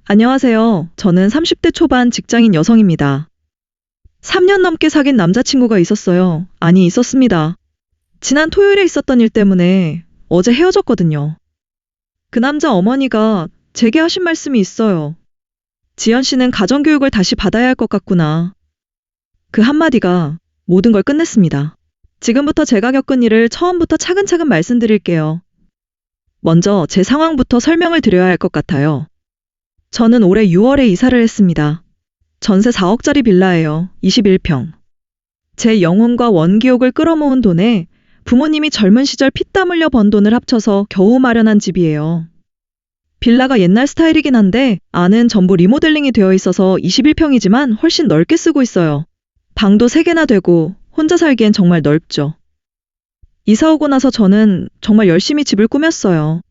안녕하세요. 저는 30대 초반 직장인 여성입니다. 3년 넘게 사귄 남자친구가 있었어요. 아니, 있었습니다. 지난 토요일에 있었던 일 때문에 어제 헤어졌거든요. 그 남자 어머니가 제게 하신 말씀이 있어요. 지연 씨는 가정교육을 다시 받아야 할 것 같구나. 그 한마디가 모든 걸 끝냈습니다. 지금부터 제가 겪은 일을 처음부터 차근차근 말씀드릴게요. 먼저 제 상황부터 설명을 드려야 할 것 같아요. 저는 올해 6월에 이사를 했습니다. 전세 4억짜리 빌라예요. 21평. 제 영혼과 원기옥을 끌어모은 돈에 부모님이 젊은 시절 피땀 흘려 번 돈을 합쳐서 겨우 마련한 집이에요. 빌라가 옛날 스타일이긴 한데 안은 전부 리모델링이 되어 있어서 21평이지만 훨씬 넓게 쓰고 있어요. 방도 3개나 되고 혼자 살기엔 정말 넓죠. 이사 오고 나서 저는 정말 열심히 집을 꾸몄어요.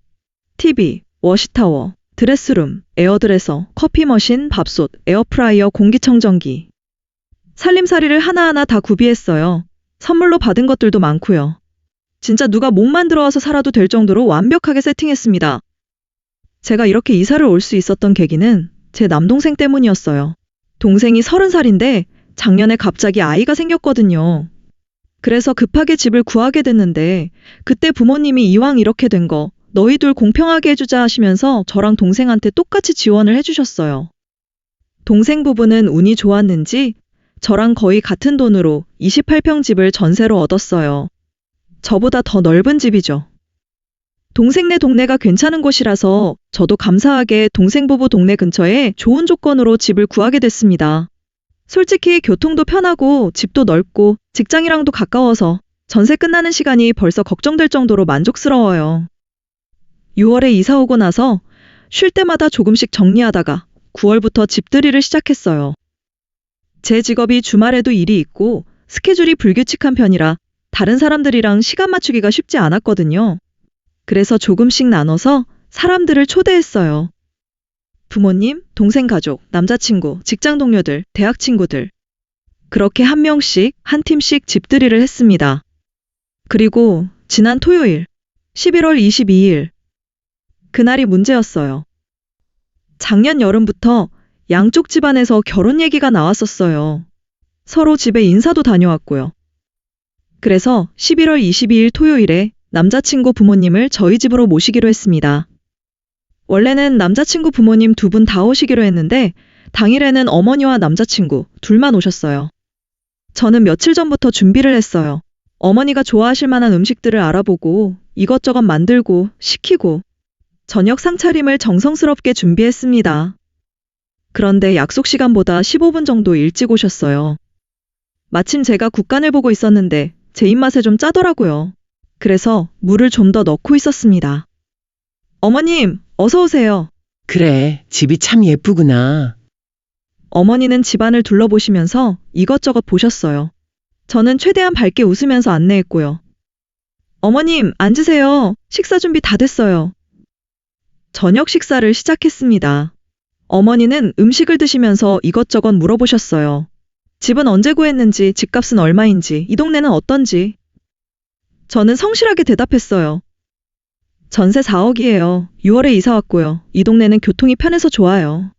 TV, 워시타워, 드레스룸, 에어드레서, 커피머신, 밥솥, 에어프라이어, 공기청정기. 살림살이를 하나하나 다 구비했어요. 선물로 받은 것들도 많고요. 진짜 누가 몸만 들어와서 살아도 될 정도로 완벽하게 세팅했습니다. 제가 이렇게 이사를 올 수 있었던 계기는 제 남동생 때문이었어요. 동생이 30살인데 작년에 갑자기 아이가 생겼거든요. 그래서 급하게 집을 구하게 됐는데 그때 부모님이 이왕 이렇게 된 거 너희 둘 공평하게 해주자 하시면서 저랑 동생한테 똑같이 지원을 해주셨어요. 동생 부부는 운이 좋았는지 저랑 거의 같은 돈으로 28평 집을 전세로 얻었어요. 저보다 더 넓은 집이죠. 동생네 동네가 괜찮은 곳이라서 저도 감사하게 동생 부부 동네 근처에 좋은 조건으로 집을 구하게 됐습니다. 솔직히 교통도 편하고 집도 넓고 직장이랑도 가까워서 전세 끝나는 시간이 벌써 걱정될 정도로 만족스러워요. 6월에 이사 오고 나서 쉴 때마다 조금씩 정리하다가 9월부터 집들이를 시작했어요. 제 직업이 주말에도 일이 있고 스케줄이 불규칙한 편이라 다른 사람들이랑 시간 맞추기가 쉽지 않았거든요. 그래서 조금씩 나눠서 사람들을 초대했어요. 부모님, 동생 가족, 남자친구, 직장 동료들, 대학 친구들. 그렇게 한 명씩, 한 팀씩 집들이를 했습니다. 그리고 지난 토요일, 11월 22일. 그날이 문제였어요. 작년 여름부터 양쪽 집안에서 결혼 얘기가 나왔었어요. 서로 집에 인사도 다녀왔고요. 그래서 11월 22일 토요일에 남자친구 부모님을 저희 집으로 모시기로 했습니다. 원래는 남자친구 부모님 2분 다 오시기로 했는데 당일에는 어머니와 남자친구 둘만 오셨어요. 저는 며칠 전부터 준비를 했어요. 어머니가 좋아하실 만한 음식들을 알아보고 이것저것 만들고 시키고 저녁 상차림을 정성스럽게 준비했습니다. 그런데 약속 시간보다 15분 정도 일찍 오셨어요. 마침 제가 국간을 보고 있었는데 제 입맛에 좀 짜더라고요. 그래서 물을 좀 더 넣고 있었습니다. 어머님, 어서 오세요. 그래, 집이 참 예쁘구나. 어머니는 집안을 둘러보시면서 이것저것 보셨어요. 저는 최대한 밝게 웃으면서 안내했고요. 어머님, 앉으세요. 식사 준비 다 됐어요. 저녁 식사를 시작했습니다. 어머니는 음식을 드시면서 이것저것 물어보셨어요. 집은 언제 구했는지, 집값은 얼마인지, 이 동네는 어떤지. 저는 성실하게 대답했어요. 전세 4억이에요. 6월에 이사 왔고요. 이 동네는 교통이 편해서 좋아요.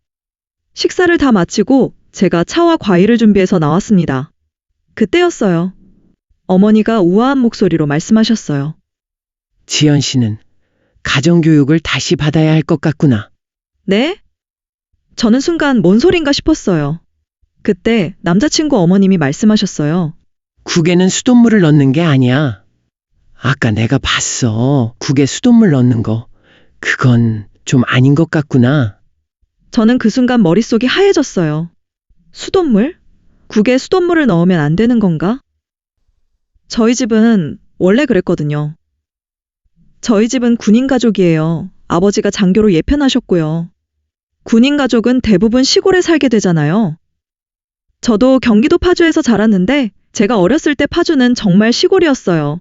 식사를 다 마치고 제가 차와 과일을 준비해서 나왔습니다. 그때였어요. 어머니가 우아한 목소리로 말씀하셨어요. 지연 씨는 가정교육을 다시 받아야 할 것 같구나. 네? 저는 순간 뭔 소린가 싶었어요. 그때 남자친구 어머님이 말씀하셨어요. 국에는 수돗물을 넣는 게 아니야. 아까 내가 봤어. 국에 수돗물 넣는 거. 그건 좀 아닌 것 같구나. 저는 그 순간 머릿속이 하얘졌어요. 수돗물? 국에 수돗물을 넣으면 안 되는 건가? 저희 집은 원래 그랬거든요. 저희 집은 군인 가족이에요. 아버지가 장교로 예편하셨고요. 군인 가족은 대부분 시골에 살게 되잖아요. 저도 경기도 파주에서 자랐는데 제가 어렸을 때 파주는 정말 시골이었어요.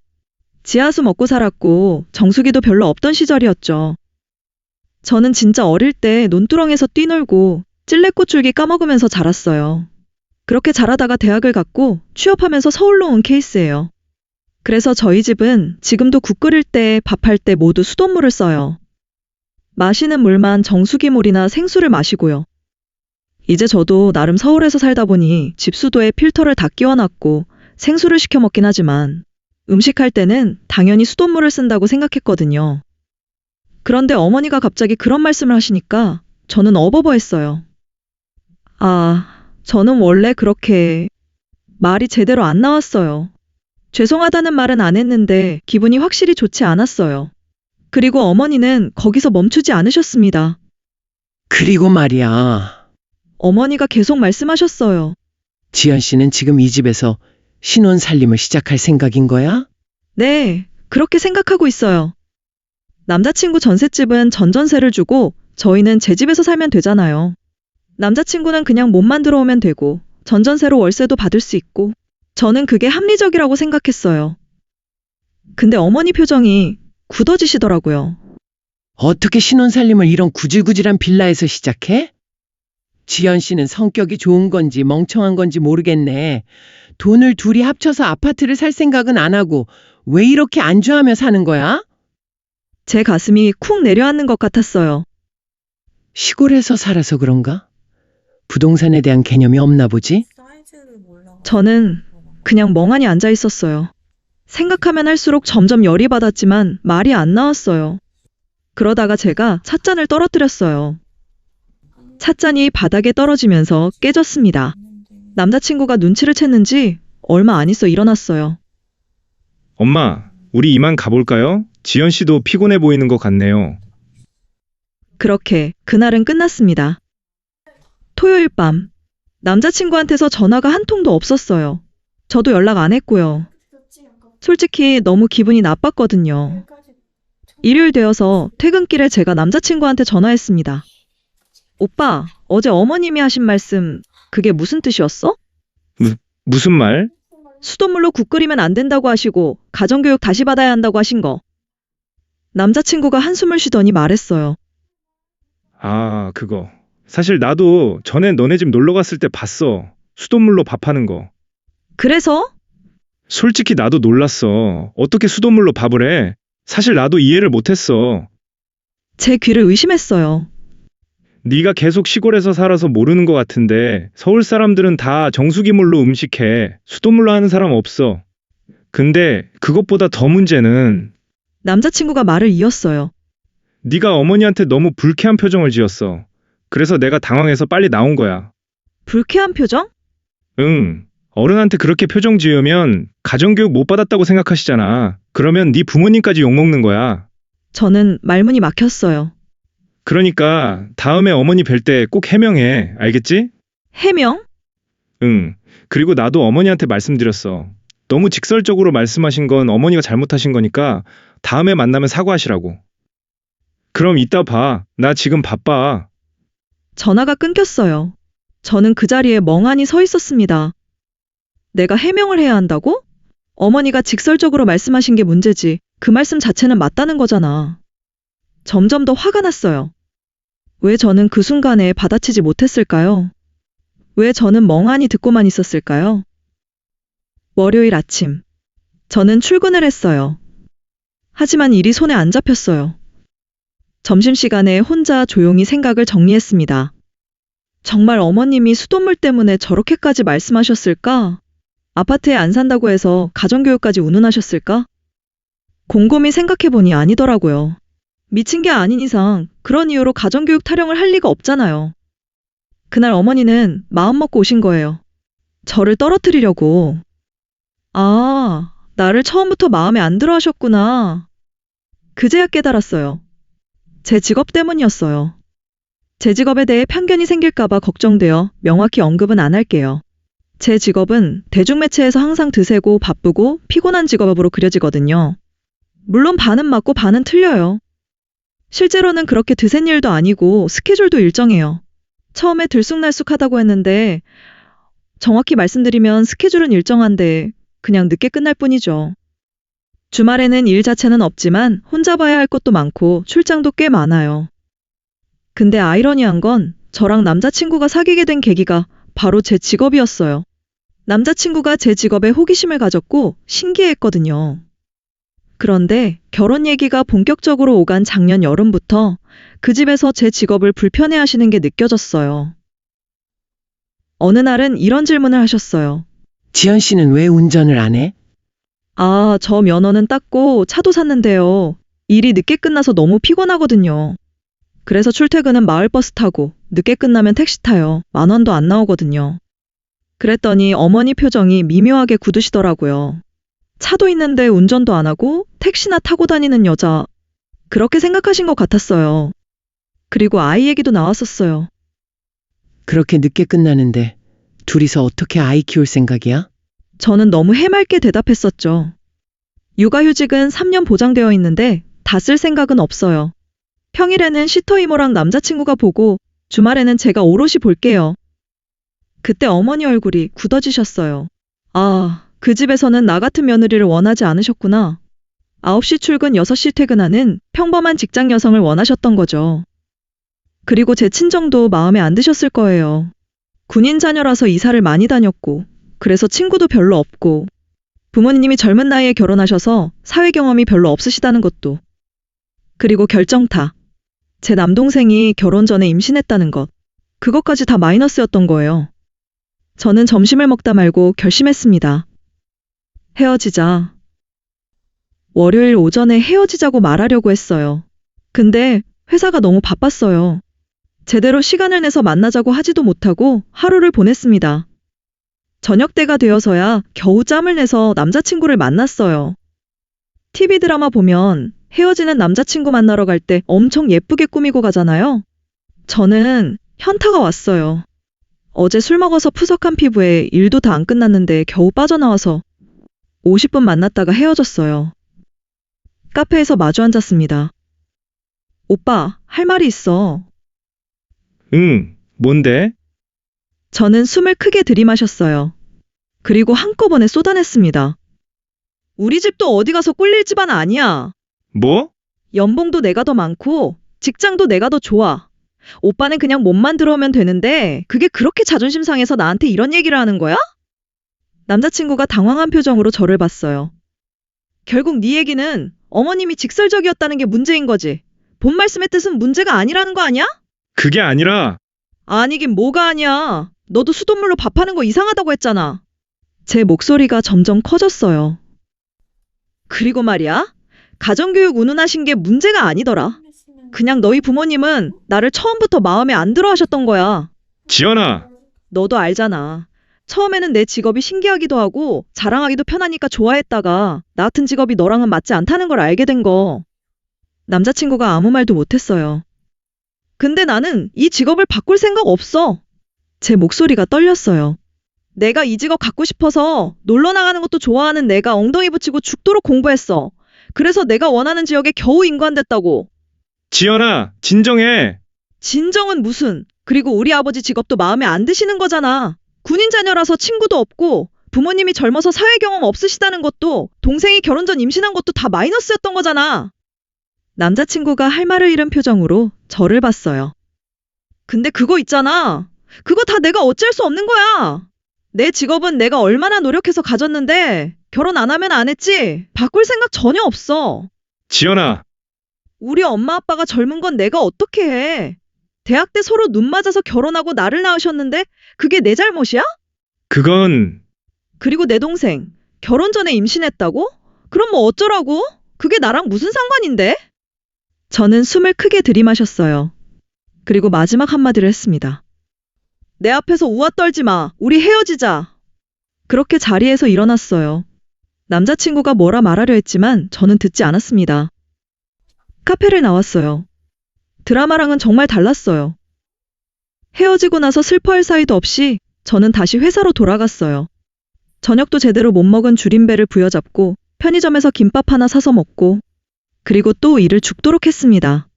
지하수 먹고 살았고 정수기도 별로 없던 시절이었죠. 저는 진짜 어릴 때 논두렁에서 뛰놀고 찔레꽃 줄기 까먹으면서 자랐어요. 그렇게 자라다가 대학을 갔고 취업하면서 서울로 온 케이스예요. 그래서 저희 집은 지금도 국 끓일 때, 밥할 때 모두 수돗물을 써요. 마시는 물만 정수기물이나 생수를 마시고요. 이제 저도 나름 서울에서 살다 보니 집수도에 필터를 다 끼워놨고 생수를 시켜 먹긴 하지만 음식할 때는 당연히 수돗물을 쓴다고 생각했거든요. 그런데 어머니가 갑자기 그런 말씀을 하시니까 저는 어버버했어요. 아, 저는 원래 그렇게 말이 제대로 안 나왔어요. 죄송하다는 말은 안 했는데 기분이 확실히 좋지 않았어요. 그리고 어머니는 거기서 멈추지 않으셨습니다. 그리고 말이야. 어머니가 계속 말씀하셨어요. 지연 씨는 지금 이 집에서 신혼 살림을 시작할 생각인 거야? 네, 그렇게 생각하고 있어요. 남자친구 전셋집은 전전세를 주고 저희는 제 집에서 살면 되잖아요. 남자친구는 그냥 몸만 들어오면 되고 전전세로 월세도 받을 수 있고 저는 그게 합리적이라고 생각했어요. 근데 어머니 표정이 굳어지시더라고요. 어떻게 신혼 살림을 이런 구질구질한 빌라에서 시작해? 지연 씨는 성격이 좋은 건지 멍청한 건지 모르겠네. 돈을 둘이 합쳐서 아파트를 살 생각은 안 하고 왜 이렇게 안주하며 사는 거야? 제 가슴이 쿵 내려앉는 것 같았어요. 시골에서 살아서 그런가? 부동산에 대한 개념이 없나 보지? 저는 그냥 멍하니 앉아 있었어요. 생각하면 할수록 점점 열이 받았지만 말이 안 나왔어요. 그러다가 제가 찻잔을 떨어뜨렸어요. 찻잔이 바닥에 떨어지면서 깨졌습니다. 남자친구가 눈치를 챘는지 얼마 안 있어 일어났어요. 엄마, 우리 이만 가볼까요? 지연 씨도 피곤해 보이는 것 같네요. 그렇게 그날은 끝났습니다. 토요일 밤, 남자친구한테서 전화가 한 통도 없었어요. 저도 연락 안 했고요. 솔직히 너무 기분이 나빴거든요. 일요일 되어서 퇴근길에 제가 남자친구한테 전화했습니다. 오빠, 어제 어머님이 하신 말씀, 그게 무슨 뜻이었어? 무슨 말? 수돗물로 국 끓이면 안 된다고 하시고 가정교육 다시 받아야 한다고 하신 거. 남자친구가 한숨을 쉬더니 말했어요. 아, 그거. 사실 나도 전에 너네 집 놀러 갔을 때 봤어. 수돗물로 밥하는 거. 그래서? 솔직히 나도 놀랐어. 어떻게 수돗물로 밥을 해? 사실 나도 이해를 못했어. 제 귀를 의심했어요. 네가 계속 시골에서 살아서 모르는 것 같은데 서울 사람들은 다 정수기물로 음식해. 수돗물로 하는 사람 없어. 근데 그것보다 더 문제는 남자친구가 말을 이었어요. 네가 어머니한테 너무 불쾌한 표정을 지었어. 그래서 내가 당황해서 빨리 나온 거야. 불쾌한 표정? 응. 어른한테 그렇게 표정 지으면 가정교육 못 받았다고 생각하시잖아. 그러면 네 부모님까지 욕먹는 거야. 저는 말문이 막혔어요. 그러니까 다음에 어머니 뵐 때 꼭 해명해. 알겠지? 해명? 응. 그리고 나도 어머니한테 말씀드렸어. 너무 직설적으로 말씀하신 건 어머니가 잘못하신 거니까 다음에 만나면 사과하시라고. 그럼 이따 봐. 나 지금 바빠. 전화가 끊겼어요. 저는 그 자리에 멍하니 서 있었습니다. 내가 해명을 해야 한다고? 어머니가 직설적으로 말씀하신 게 문제지. 그 말씀 자체는 맞다는 거잖아. 점점 더 화가 났어요. 왜 저는 그 순간에 받아치지 못했을까요? 왜 저는 멍하니 듣고만 있었을까요? 월요일 아침. 저는 출근을 했어요. 하지만 일이 손에 안 잡혔어요. 점심시간에 혼자 조용히 생각을 정리했습니다. 정말 어머님이 수돗물 때문에 저렇게까지 말씀하셨을까? 아파트에 안 산다고 해서 가정교육까지 운운하셨을까? 곰곰이 생각해보니 아니더라고요. 미친 게 아닌 이상 그런 이유로 가정교육 타령을 할 리가 없잖아요. 그날 어머니는 마음 먹고 오신 거예요. 저를 떨어뜨리려고. 아, 나를 처음부터 마음에 안 들어 하셨구나. 그제야 깨달았어요. 제 직업 때문이었어요. 제 직업에 대해 편견이 생길까봐 걱정되어 명확히 언급은 안 할게요. 제 직업은 대중매체에서 항상 드세고 바쁘고 피곤한 직업으로 그려지거든요. 물론 반은 맞고 반은 틀려요. 실제로는 그렇게 드센 일도 아니고 스케줄도 일정해요. 처음에 들쑥날쑥하다고 했는데 정확히 말씀드리면 스케줄은 일정한데 그냥 늦게 끝날 뿐이죠. 주말에는 일 자체는 없지만 혼자 봐야 할 것도 많고 출장도 꽤 많아요. 근데 아이러니한 건 저랑 남자친구가 사귀게 된 계기가 바로 제 직업이었어요. 남자친구가 제 직업에 호기심을 가졌고 신기해했거든요. 그런데 결혼 얘기가 본격적으로 오간 작년 여름부터 그 집에서 제 직업을 불편해 하시는 게 느껴졌어요. 어느 날은 이런 질문을 하셨어요. 지연 씨는 왜 운전을 안 해? 아, 저 면허는 땄고 차도 샀는데요. 일이 늦게 끝나서 너무 피곤하거든요. 그래서 출퇴근은 마을버스 타고 늦게 끝나면 택시 타요. 10,000원도 안 나오거든요. 그랬더니 어머니 표정이 미묘하게 굳으시더라고요. 차도 있는데 운전도 안 하고 택시나 타고 다니는 여자, 그렇게 생각하신 것 같았어요. 그리고 아이 얘기도 나왔었어요. 그렇게 늦게 끝나는데 둘이서 어떻게 아이 키울 생각이야? 저는 너무 해맑게 대답했었죠. 육아휴직은 3년 보장되어 있는데 다 쓸 생각은 없어요. 평일에는 시터 이모랑 남자친구가 보고 주말에는 제가 오롯이 볼게요. 그때 어머니 얼굴이 굳어지셨어요. 아, 그 집에서는 나 같은 며느리를 원하지 않으셨구나. 9시 출근 6시 퇴근하는 평범한 직장 여성을 원하셨던 거죠. 그리고 제 친정도 마음에 안 드셨을 거예요. 군인 자녀라서 이사를 많이 다녔고, 그래서 친구도 별로 없고, 부모님이 젊은 나이에 결혼하셔서 사회 경험이 별로 없으시다는 것도. 그리고 결정타. 제 남동생이 결혼 전에 임신했다는 것. 그것까지 다 마이너스였던 거예요. 저는 점심을 먹다 말고 결심했습니다. 헤어지자. 월요일 오전에 헤어지자고 말하려고 했어요. 근데 회사가 너무 바빴어요. 제대로 시간을 내서 만나자고 하지도 못하고 하루를 보냈습니다. 저녁 때가 되어서야 겨우 짬을 내서 남자친구를 만났어요. TV 드라마 보면 헤어지는 남자친구 만나러 갈 때 엄청 예쁘게 꾸미고 가잖아요. 저는 현타가 왔어요. 어제 술 먹어서 푸석한 피부에 일도 다 안 끝났는데 겨우 빠져나와서 50분 만났다가 헤어졌어요. 카페에서 마주 앉았습니다. 오빠, 할 말이 있어. 응, 뭔데? 저는 숨을 크게 들이마셨어요. 그리고 한꺼번에 쏟아냈습니다. 우리 집도 어디 가서 꿀릴 집안 아니야. 뭐? 연봉도 내가 더 많고 직장도 내가 더 좋아. 오빠는 그냥 몸만 들어오면 되는데 그게 그렇게 자존심 상해서 나한테 이런 얘기를 하는 거야? 남자친구가 당황한 표정으로 저를 봤어요. 결국 네 얘기는 어머님이 직설적이었다는 게 문제인 거지. 본 말씀의 뜻은 문제가 아니라는 거 아니야? 그게 아니라, 아니긴 뭐가 아니야. 너도 수돗물로 밥하는 거 이상하다고 했잖아. 제 목소리가 점점 커졌어요. 그리고 말이야, 가정교육 운운하신 게 문제가 아니더라. 그냥 너희 부모님은 나를 처음부터 마음에 안 들어 하셨던 거야. 지연아! 너도 알잖아. 처음에는 내 직업이 신기하기도 하고 자랑하기도 편하니까 좋아했다가 나 같은 직업이 너랑은 맞지 않다는 걸 알게 된 거. 남자친구가 아무 말도 못했어요. 근데 나는 이 직업을 바꿀 생각 없어. 제 목소리가 떨렸어요. 내가 이 직업 갖고 싶어서 놀러 나가는 것도 좋아하는 내가 엉덩이 붙이고 죽도록 공부했어. 그래서 내가 원하는 지역에 겨우 인관됐다고. 지연아, 진정해! 진정은 무슨. 그리고 우리 아버지 직업도 마음에 안 드시는 거잖아. 군인 자녀라서 친구도 없고 부모님이 젊어서 사회 경험 없으시다는 것도 동생이 결혼 전 임신한 것도 다 마이너스였던 거잖아. 남자친구가 할 말을 잃은 표정으로 저를 봤어요. 근데 그거 있잖아. 그거 다 내가 어쩔 수 없는 거야. 내 직업은 내가 얼마나 노력해서 가졌는데 결혼 안 하면 안 했지. 바꿀 생각 전혀 없어. 지연아! 우리 엄마 아빠가 젊은 건 내가 어떻게 해. 대학 때 서로 눈 맞아서 결혼하고 나를 낳으셨는데 그게 내 잘못이야? 그건, 그리고 내 동생 결혼 전에 임신했다고? 그럼 뭐 어쩌라고? 그게 나랑 무슨 상관인데? 저는 숨을 크게 들이마셨어요. 그리고 마지막 한마디를 했습니다. 내 앞에서 우아 떨지 마. 우리 헤어지자. 그렇게 자리에서 일어났어요. 남자친구가 뭐라 말하려 했지만 저는 듣지 않았습니다. 카페를 나왔어요. 드라마랑은 정말 달랐어요. 헤어지고 나서 슬퍼할 사이도 없이 저는 다시 회사로 돌아갔어요. 저녁도 제대로 못 먹은 줄임배를 부여잡고 편의점에서 김밥 하나 사서 먹고 그리고 또 일을 죽도록 했습니다.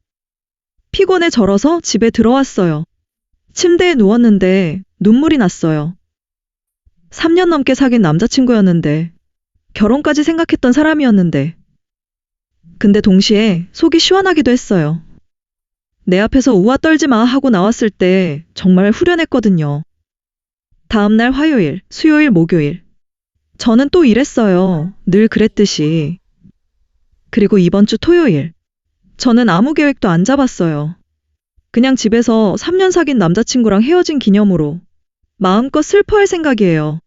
피곤해 절어서 집에 들어왔어요. 침대에 누웠는데 눈물이 났어요. 3년 넘게 사귄 남자친구였는데 결혼까지 생각했던 사람이었는데 근데 동시에 속이 시원하기도 했어요. 내 앞에서 우아 떨지 마 하고 나왔을 때 정말 후련했거든요. 다음날 화요일, 수요일, 목요일. 저는 또 일했어요. 늘 그랬듯이. 그리고 이번 주 토요일. 저는 아무 계획도 안 잡았어요. 그냥 집에서 3년 사귄 남자친구랑 헤어진 기념으로 마음껏 슬퍼할 생각이에요.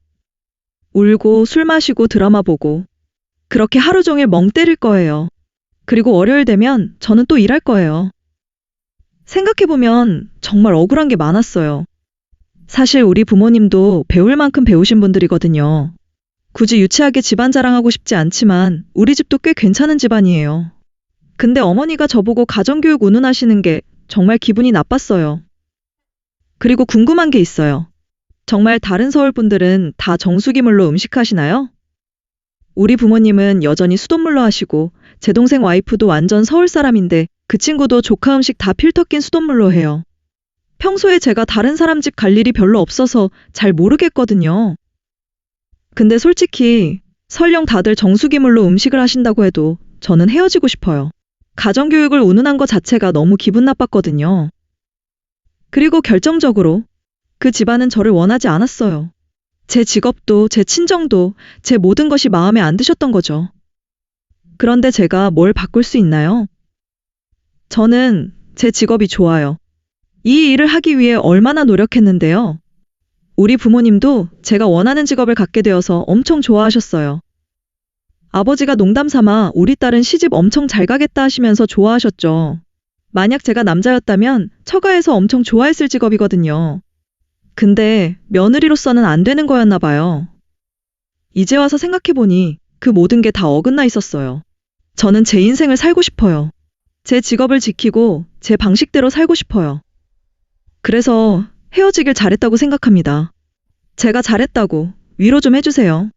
울고 술 마시고 드라마 보고 그렇게 하루 종일 멍 때릴 거예요. 그리고 월요일 되면 저는 또 일할 거예요. 생각해보면 정말 억울한 게 많았어요. 사실 우리 부모님도 배울 만큼 배우신 분들이거든요. 굳이 유치하게 집안 자랑하고 싶지 않지만 우리 집도 꽤 괜찮은 집안이에요. 근데 어머니가 저보고 가정교육 운운하시는 게 정말 기분이 나빴어요. 그리고 궁금한 게 있어요. 정말 다른 서울 분들은 다 정수기물로 음식하시나요? 우리 부모님은 여전히 수돗물로 하시고 제 동생 와이프도 완전 서울 사람인데 그 친구도 조카 음식 다 필터 낀 수돗물로 해요. 평소에 제가 다른 사람 집 갈 일이 별로 없어서 잘 모르겠거든요. 근데 솔직히 설령 다들 정수기물로 음식을 하신다고 해도 저는 헤어지고 싶어요. 가정교육을 운운한 것 자체가 너무 기분 나빴거든요. 그리고 결정적으로 그 집안은 저를 원하지 않았어요. 제 직업도 제 친정도 제 모든 것이 마음에 안 드셨던 거죠. 그런데 제가 뭘 바꿀 수 있나요? 저는 제 직업이 좋아요. 이 일을 하기 위해 얼마나 노력했는데요. 우리 부모님도 제가 원하는 직업을 갖게 되어서 엄청 좋아하셨어요. 아버지가 농담 삼아 우리 딸은 시집 엄청 잘 가겠다 하시면서 좋아하셨죠. 만약 제가 남자였다면 처가에서 엄청 좋아했을 직업이거든요. 근데 며느리로서는 안 되는 거였나 봐요. 이제 와서 생각해보니 그 모든 게 다 어긋나 있었어요. 저는 제 인생을 살고 싶어요. 제 직업을 지키고 제 방식대로 살고 싶어요. 그래서 헤어지길 잘했다고 생각합니다. 제가 잘했다고 위로 좀 해주세요.